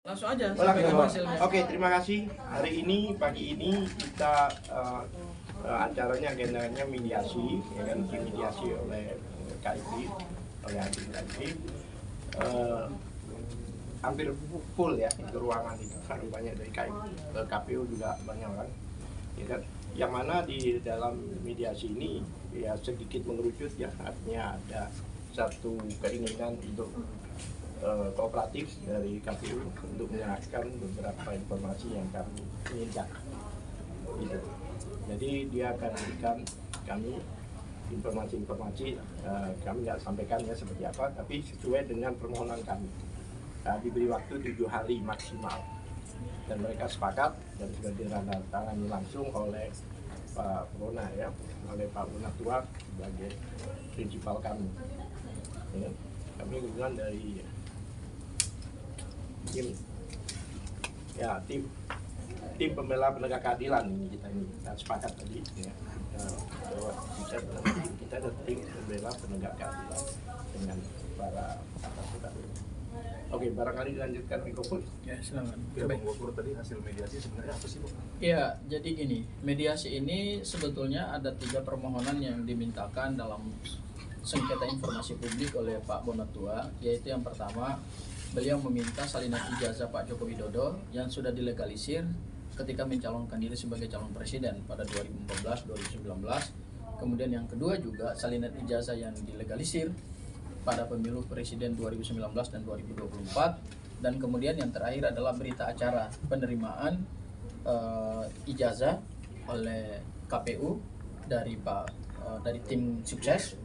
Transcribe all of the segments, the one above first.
Langsung aja sampaikan hasilnya. Oke, terima kasih. Hari ini pagi ini kita acaranya agendanya mediasi, ya kan, dimediasi oleh KIP, oleh hakim KIP. Hampir full ya itu ruangan itu, karena banyak dari KPU juga banyak kan, ya kan. Yang mana di dalam mediasi ini ya sedikit mengerucut ya, artinya ada satu keinginan untuk kooperatif dari KPU untuk menyerahkan beberapa informasi yang kami minta gitu. Jadi dia akan berikan kami informasi-informasi, kami nggak sampaikan ya seperti apa, tapi sesuai dengan permohonan kami. Diberi waktu 7 hari maksimal dan mereka sepakat dan sudah ditandatangani langsung oleh Pak Bona ya, oleh Pak Bonatua sebagai prinsipal kami. Ya, kami kebetulan dari tim pembela penegak keadilan ini kita sepakat tadi ya, bahwa kita ada tim pembela penegak keadilan dengan para saudara. Oke, barangkali dilanjutkan mikrofon. Ya, silakan. Ya, Bang Gofur, tadi hasil mediasi sebenarnya apa sih, Bang? Ya, jadi gini, mediasi ini sebetulnya ada 3 permohonan yang dimintakan dalam sengketa informasi publik oleh Pak Bonatua, yaitu yang pertama, beliau meminta salinan ijazah Pak Joko Widodo yang sudah dilegalisir ketika mencalonkan diri sebagai calon presiden pada 2014-2019. Kemudian yang kedua juga salinan ijazah yang dilegalisir pada pemilu presiden 2019 dan 2024. Dan kemudian yang terakhir adalah berita acara penerimaan ijazah oleh KPU dari dari tim sukses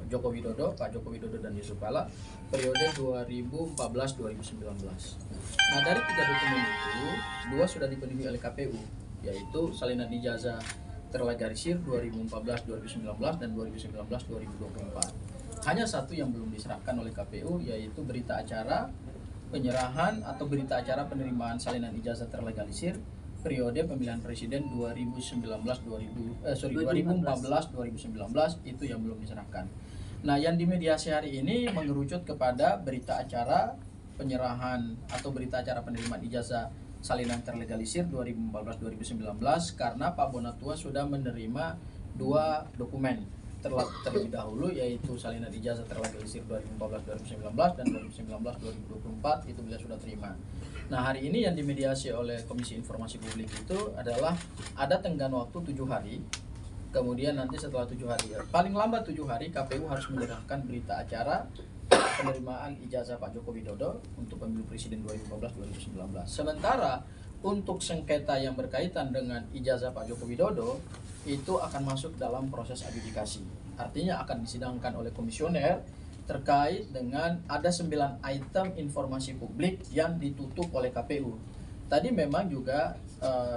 Joko Widodo, Pak Joko Widodo dan Yusuf Kala periode 2014-2019. Nah, dari 3 dokumen itu, 2 sudah dipenuhi oleh KPU, yaitu salinan ijazah terlegalisir 2014-2019 dan 2019-2024. Hanya 1 yang belum diserahkan oleh KPU, yaitu berita acara penyerahan atau berita acara penerimaan salinan ijazah terlegalisir periode pemilihan presiden 2014-2019 itu yang belum diserahkan. Nah, yang dimediasi hari ini mengerucut kepada berita acara penyerahan atau berita acara penerimaan ijazah salinan terlegalisir 2014-2019 karena Pak Bonatua sudah menerima 2 dokumen terlebih dahulu, yaitu salinan ijazah terlegalisir 2014-2019 dan 2019-2024 itu beliau sudah terima. Nah, hari ini yang dimediasi oleh Komisi Informasi Publik itu adalah ada tenggang waktu 7 hari. Kemudian nanti setelah 7 hari, paling lambat 7 hari, KPU harus menyerahkan berita acara penerimaan ijazah Pak Joko Widodo untuk pemilu presiden 2014-2019. Sementara untuk sengketa yang berkaitan dengan ijazah Pak Joko Widodo itu akan masuk dalam proses adjudikasi. Artinya akan disidangkan oleh komisioner terkait dengan ada 9 item informasi publik yang ditutup oleh KPU. Tadi memang juga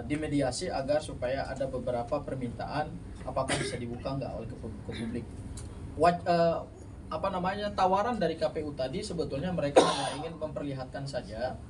dimediasi agar supaya ada beberapa permintaan apakah bisa dibuka nggak oleh ke publik. Tawaran dari KPU tadi sebetulnya mereka hanya ingin memperlihatkan saja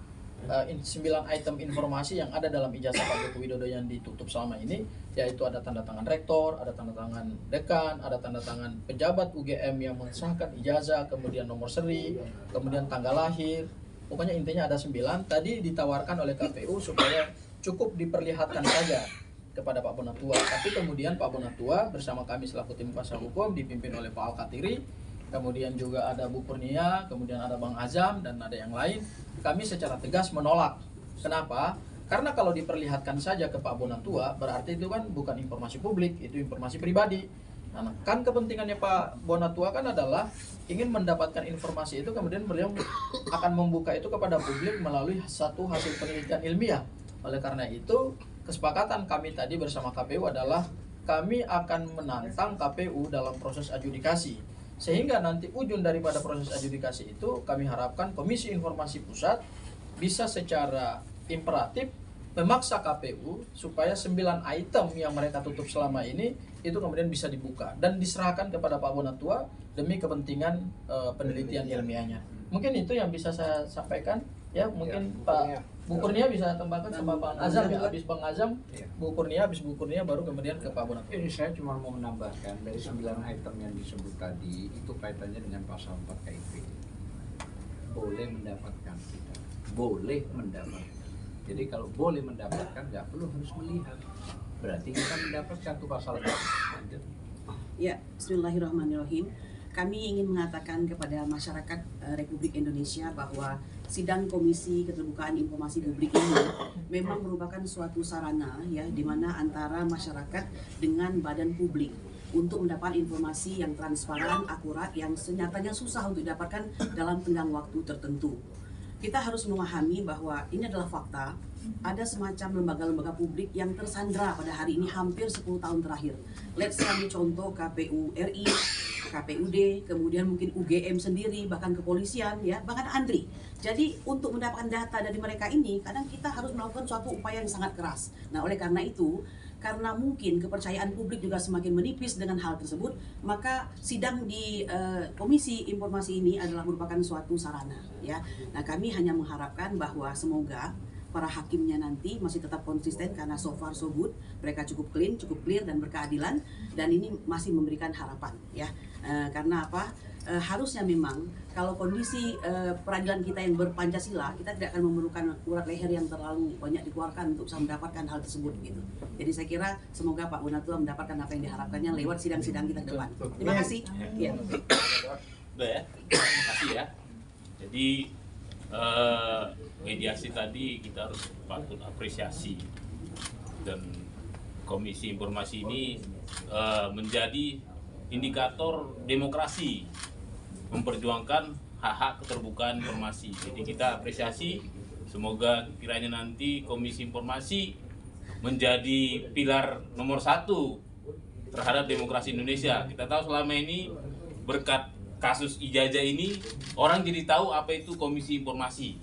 9 item informasi yang ada dalam ijazah Pak Joko Widodo yang ditutup selama ini, yaitu ada tanda tangan rektor, ada tanda tangan dekan, ada tanda tangan pejabat UGM yang mengesahkan ijazah, kemudian nomor seri, kemudian tanggal lahir. Pokoknya intinya ada 9. Tadi ditawarkan oleh KPU supaya cukup diperlihatkan saja kepada Pak Bonatua. Tapi kemudian Pak Bonatua bersama kami selaku tim kuasa hukum dipimpin oleh Pak Al-Katiri, kemudian juga ada Bu Kurnia, kemudian ada Bang Azam dan ada yang lain. Kami secara tegas menolak. Kenapa? Karena kalau diperlihatkan saja ke Pak Bonatua berarti itu kan bukan informasi publik, itu informasi pribadi. Nah, kan kepentingannya Pak Bonatua kan adalah ingin mendapatkan informasi itu, kemudian beliau akan membuka itu kepada publik melalui satu hasil penelitian ilmiah. Oleh karena itu, kesepakatan kami tadi bersama KPU adalah kami akan menantang KPU dalam proses adjudikasi. Sehingga nanti ujung daripada proses adjudikasi itu kami harapkan Komisi Informasi Pusat bisa secara imperatif memaksa KPU supaya 9 item yang mereka tutup selama ini itu kemudian bisa dibuka dan diserahkan kepada Pak Bonatua demi kepentingan penelitian ilmiahnya. Mungkin itu yang bisa saya sampaikan ya. Mungkin ya, Pak Bu Kurnia bisa tambahkan sama Bang Azam ya. Habis Bang Azam, Bu Kurnia, habis Bu Kurnia baru kemudian ke Pak Bonatua. Ini saya cuma mau menambahkan dari 9 item yang disebut tadi itu kaitannya dengan pasal 4 KIP. Boleh mendapatkan tidak? boleh mendapatkan. Jadi kalau boleh mendapatkan, nggak perlu harus melihat. Berarti kita mendapatkan tuh pasal. Lanjut. Ya, bismillahirrahmanirrahim. Kami ingin mengatakan kepada masyarakat Republik Indonesia bahwa sidang Komisi Keterbukaan Informasi Publik ini memang merupakan suatu sarana ya di mana antara masyarakat dengan badan publik untuk mendapatkan informasi yang transparan, akurat, yang senyatanya susah untuk didapatkan dalam tenggang waktu tertentu. Kita harus memahami bahwa ini adalah fakta. Ada semacam lembaga-lembaga publik yang tersandra pada hari ini hampir 10 tahun terakhir. Let's say ambil contoh KPU RI, KPUD, kemudian mungkin UGM sendiri, bahkan kepolisian, ya, bahkan ANDRI. Jadi untuk mendapatkan data dari mereka ini, kadang kita harus melakukan suatu upaya yang sangat keras. Nah, oleh karena itu, karena mungkin kepercayaan publik juga semakin menipis dengan hal tersebut, maka sidang di Komisi Informasi ini adalah merupakan suatu sarana. Ya, nah kami hanya mengharapkan bahwa semoga para hakimnya nanti masih tetap konsisten karena so far so good, mereka cukup clean, cukup clear dan berkeadilan, dan ini masih memberikan harapan. Ya, karena apa? Harusnya memang kalau kondisi peradilan kita yang berpancasila, kita tidak akan memerlukan urat leher yang terlalu banyak dikeluarkan untuk bisa mendapatkan hal tersebut gitu. Jadi saya kira semoga Pak Bonatua mendapatkan apa yang diharapkannya lewat sidang-sidang kita ke depan. Terima kasih. Ya. Udah ya, terima kasih ya. Jadi mediasi tadi kita harus patut apresiasi, dan Komisi Informasi ini menjadi indikator demokrasi, memperjuangkan hak-hak keterbukaan informasi. Jadi kita apresiasi, semoga kiranya nanti Komisi Informasi menjadi pilar nomor 1 terhadap demokrasi Indonesia. Kita tahu selama ini berkat kasus Ijazah ini orang jadi tahu apa itu Komisi Informasi.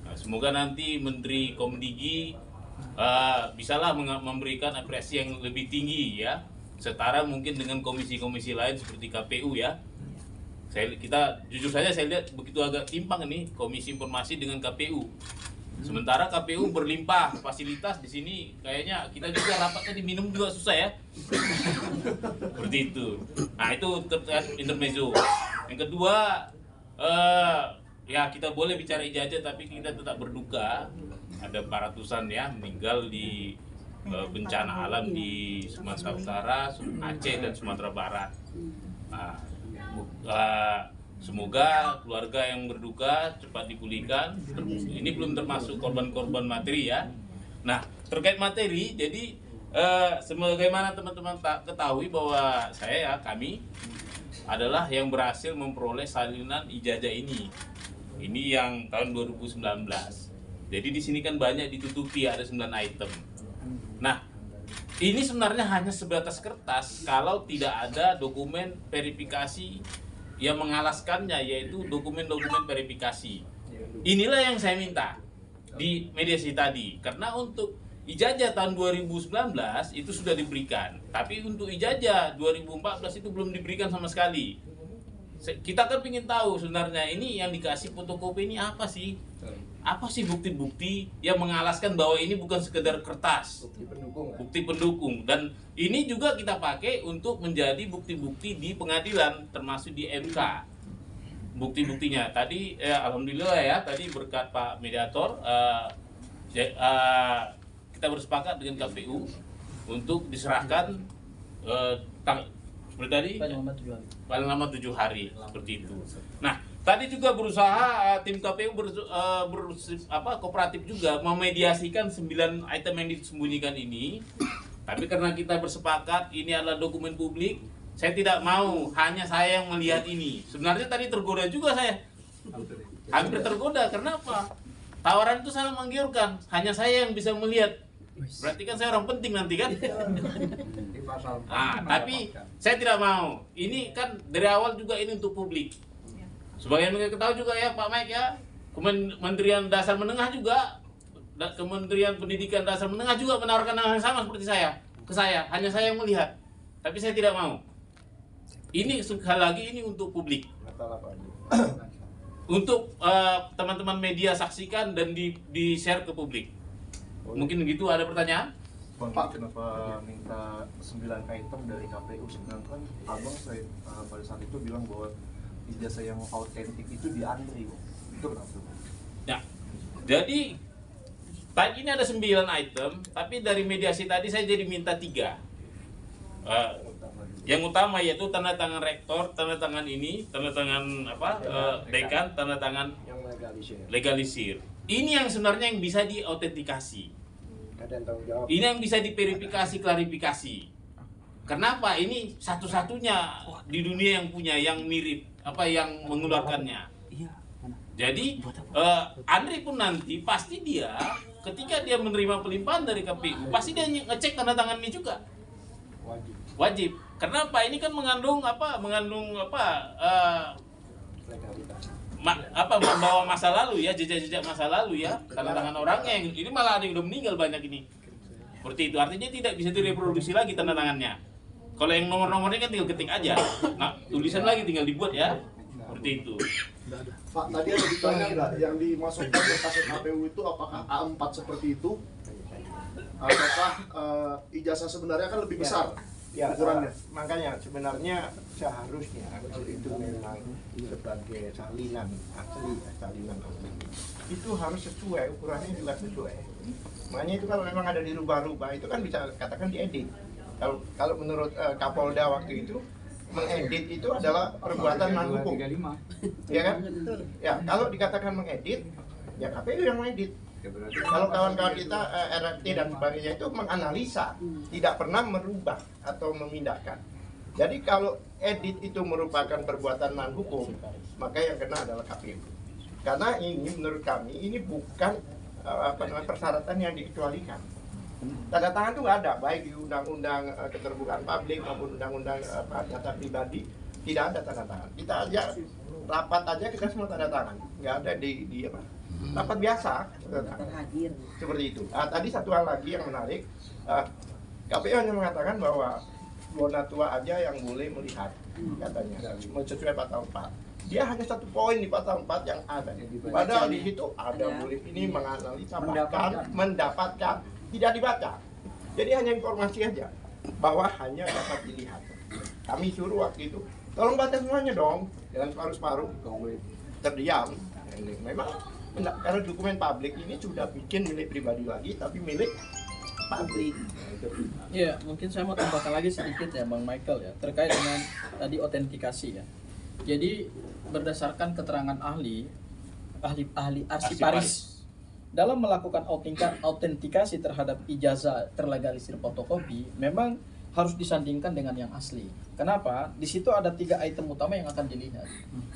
Nah, semoga nanti Menteri Komdigi bisalah memberikan apresiasi yang lebih tinggi ya, setara mungkin dengan komisi-komisi lain seperti KPU ya. Kita jujur saja saya lihat begitu agak timpang ini Komisi Informasi dengan KPU. Sementara KPU berlimpah fasilitas, di sini kayaknya kita juga rapatnya diminum juga susah ya. Seperti itu. Nah, itu intermezzo. Yang kedua, ya kita boleh bicara Ijazah tapi kita tetap berduka. Ada 400-an ya meninggal di bencana alam di Sumatera Utara, Aceh dan Sumatera Barat. Nah, semoga keluarga yang berduka cepat dipulihkan. Ini belum termasuk korban-korban materi ya. Nah, terkait materi, jadi sebagaimana teman-teman ketahui bahwa kami adalah yang berhasil memperoleh salinan ijazah ini. Ini yang tahun 2019. Jadi di sini kan banyak ditutupi, ada 9 item. Nah, ini sebenarnya hanya sebatas kertas kalau tidak ada dokumen verifikasi yang mengalaskannya, yaitu dokumen-dokumen verifikasi. Inilah yang saya minta di mediasi tadi, karena untuk ijazah tahun 2019 itu sudah diberikan, tapi untuk ijazah 2014 itu belum diberikan sama sekali. Kita kan ingin tahu sebenarnya ini yang dikasih fotokopi ini apa sih? Apa sih bukti-bukti yang mengalaskan bahwa ini bukan sekedar kertas, bukti pendukung, dan ini juga kita pakai untuk menjadi bukti-bukti di pengadilan, termasuk di MK. Bukti-buktinya tadi alhamdulillah ya, tadi berkat Pak Mediator kita bersepakat dengan KPU untuk diserahkan seperti tadi paling lama 7 hari seperti itu. Nah, tadi juga berusaha tim KPU kooperatif juga memediasikan 9 item yang disembunyikan ini. Tapi karena kita bersepakat ini adalah dokumen publik, saya tidak mau hanya saya yang melihat ini. Sebenarnya tadi tergoda juga saya. Hampir tergoda, kenapa? Tawaran itu sangat menggiurkan, hanya saya yang bisa melihat. Berarti kan saya orang penting nanti kan? Tapi saya tidak mau. Ini kan dari awal juga ini untuk publik. Sebagian kita ketahui juga ya Pak Mike ya, Kementerian Dasar Menengah juga, Kementerian Pendidikan Dasar Menengah juga menawarkan hal yang sama seperti saya, ke saya. Hanya saya yang melihat. Tapi saya tidak mau. Ini sekali lagi ini untuk publik. Untuk teman-teman media saksikan dan di-share ke publik. Mungkin begitu, ada pertanyaan? Pak, kenapa minta 9 item dari KPU? Sebenarnya kan abang saya pada saat itu bilang bahwa ijazah yang autentik itu di ANDRI. Itu kenapa? Ya, Jadi tadi ini ada 9 item, tapi dari mediasi tadi saya jadi minta 3. Yang utama yaitu tanda tangan rektor, tanda tangan ini, tanda tangan dekan, tanda tangan yang legalisir. Ini yang sebenarnya yang bisa diautentikasi. Ada tanggung jawab. Ini yang bisa diverifikasi, klarifikasi. Kenapa? Ini satu-satunya di dunia yang punya, yang mirip, yang mengeluarkannya. Jadi Andri pun nanti pasti dia ketika dia menerima pelimpahan dari KPU pasti dia ngecek tanda tangan ini juga. Wajib. Kenapa? Ini kan mengandung membawa masa lalu ya, jejak-jejak masa lalu ya, tanda tangan orangnya yang ini malah ada yang udah meninggal banyak ini. Seperti itu artinya tidak bisa direproduksi lagi tanda tangannya. Kalau yang nomor-nomornya kan tinggal ketik aja. Nah, tulisan lagi tinggal dibuat ya. Seperti itu. Pak, tadi ada ditanya nggak yang dimasukkan ke kaset KPU itu apakah A4 seperti itu? Ataukah ijazah sebenarnya kan lebih besar Ya, ukurannya? makanya sebenarnya seharusnya kalau itu memang sebagai salinan asli, itu harus sesuai, ukurannya juga sesuai. Makanya itu kalau memang ada dirubah-rubah itu kan bisa katakan diedit. Kalau menurut Kapolda waktu itu mengedit itu adalah perbuatan non hukum. Ya kan? Ya, kalau dikatakan mengedit, ya KPU yang mengedit. Kalau kawan-kawan kita RRT dan sebagainya itu menganalisa, tidak pernah merubah atau memindahkan. Jadi kalau edit itu merupakan perbuatan non hukum, maka yang kena adalah KPU. Karena ini menurut kami ini bukan persyaratan yang dikecualikan. Tanda tangan itu ada, baik di undang-undang keterbukaan publik maupun undang-undang data pribadi, tidak ada tanda tangan. Kita aja rapat aja kita semua tanda tangan, nggak ada di rapat biasa terhadir. seperti itu. Tadi satu hal lagi yang menarik, KPU hanya mengatakan bahwa Donatua aja yang boleh melihat, katanya sesuai pasal 4. Dia hanya satu poin di pasal 4 yang ada. Padahal di situ ada boleh ini menganalisa, bahkan mendapatkan, tidak dibaca. Jadi hanya informasi aja bahwa hanya dapat dilihat. Kami suruh waktu itu, tolong baca semuanya dong, jangan separuh-separuh, terdiam. Memang karena dokumen publik ini sudah bikin milik pribadi lagi, tapi milik publik. Iya, mungkin saya mau tambahkan lagi sedikit ya Bang Michael ya, terkait dengan tadi autentikasi ya. Jadi berdasarkan keterangan ahli arsiparis dalam melakukan autentikasi terhadap ijazah terlegalisir fotokopi memang harus disandingkan dengan yang asli. Kenapa? Di situ ada 3 item utama yang akan dilihat.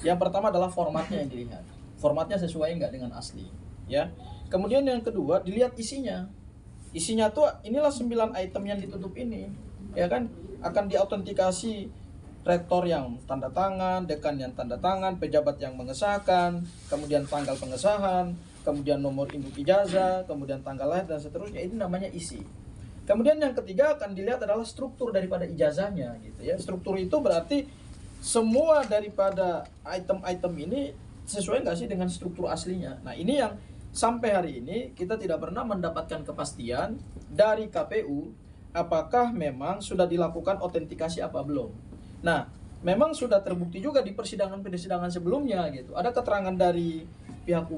Yang pertama adalah formatnya yang dilihat. Formatnya sesuai nggak dengan asli, ya. Kemudian yang kedua dilihat isinya. Isinya tuh inilah 9 item yang ditutup ini, ya kan? Akan diautentikasi rektor yang tanda tangan, dekan yang tanda tangan, pejabat yang mengesahkan, kemudian tanggal pengesahan, kemudian nomor induk ijazah, kemudian tanggal lahir dan seterusnya. Ini namanya isi. Kemudian yang ketiga akan dilihat adalah struktur daripada ijazahnya, gitu ya. Struktur itu berarti semua daripada item-item ini sesuai nggak sih dengan struktur aslinya. Nah ini yang sampai hari ini kita tidak pernah mendapatkan kepastian dari KPU apakah memang sudah dilakukan autentikasi apa belum. Nah memang sudah terbukti juga di persidangan sebelumnya gitu. Ada keterangan dari pihak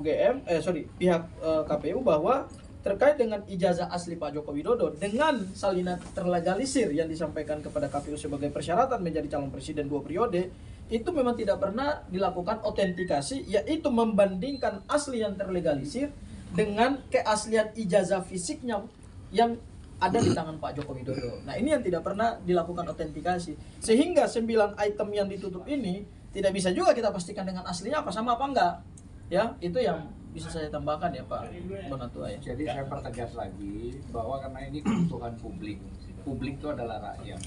pihak KPU bahwa terkait dengan ijazah asli Pak Joko Widodo dengan salinan terlegalisir yang disampaikan kepada KPU sebagai persyaratan menjadi calon presiden 2 periode, itu memang tidak pernah dilakukan autentikasi, yaitu membandingkan asli yang terlegalisir dengan keaslian ijazah fisiknya yang ada di tangan Pak Joko Widodo. Nah ini yang tidak pernah dilakukan autentikasi, sehingga 9 item yang ditutup ini tidak bisa juga kita pastikan dengan aslinya apa sama apa enggak. Ya, itu yang bisa saya tambahkan ya Pak Donatua ya. Jadi saya pertegas lagi bahwa karena ini kebutuhan publik itu adalah rakyat.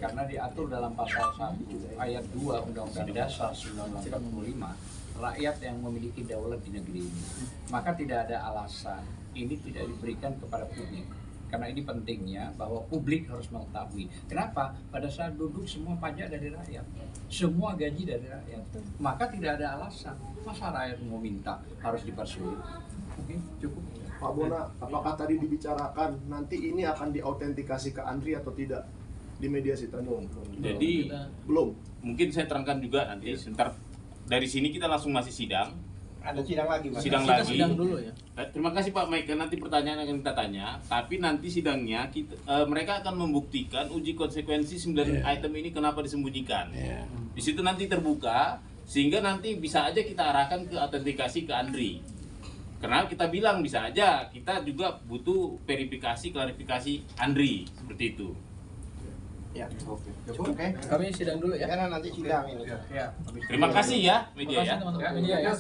Karena diatur dalam pasal 1 ayat 2 Undang-Undang Dasar 1945, rakyat yang memiliki daulat di negeri ini. Maka tidak ada alasan ini tidak diberikan kepada publik. Karena ini pentingnya bahwa publik harus mengetahui. Kenapa? Pada saat duduk semua pajak dari rakyat, semua gaji dari rakyat. Maka tidak ada alasan. Masa rakyat mau minta harus dipersulit? Oke, cukup. Pak Bona, apakah tadi dibicarakan nanti ini akan diautentikasi ke Andri atau tidak di mediasi tadi? Jadi Belum. mungkin saya terangkan juga nanti sebentar. Dari sini kita langsung masih sidang. Ada sidang lagi, Mas. Sidang Kita lagi. sidang dulu ya. Terima kasih Pak Mike, nanti pertanyaan akan kita tanya. Tapi nanti sidangnya mereka akan membuktikan uji konsekuensi 9 item ini kenapa disembunyikan. Di situ nanti terbuka, sehingga nanti bisa aja kita arahkan ke autentikasi ke Andri. Karena kita bilang bisa aja, kita juga butuh verifikasi, klarifikasi Andri, seperti itu. Ya. Oke. Oke. Kami sidang dulu ya. Karena nanti sidang ini. Ya. Terima kasih ya media Terima kasih ya. teman-teman media ya.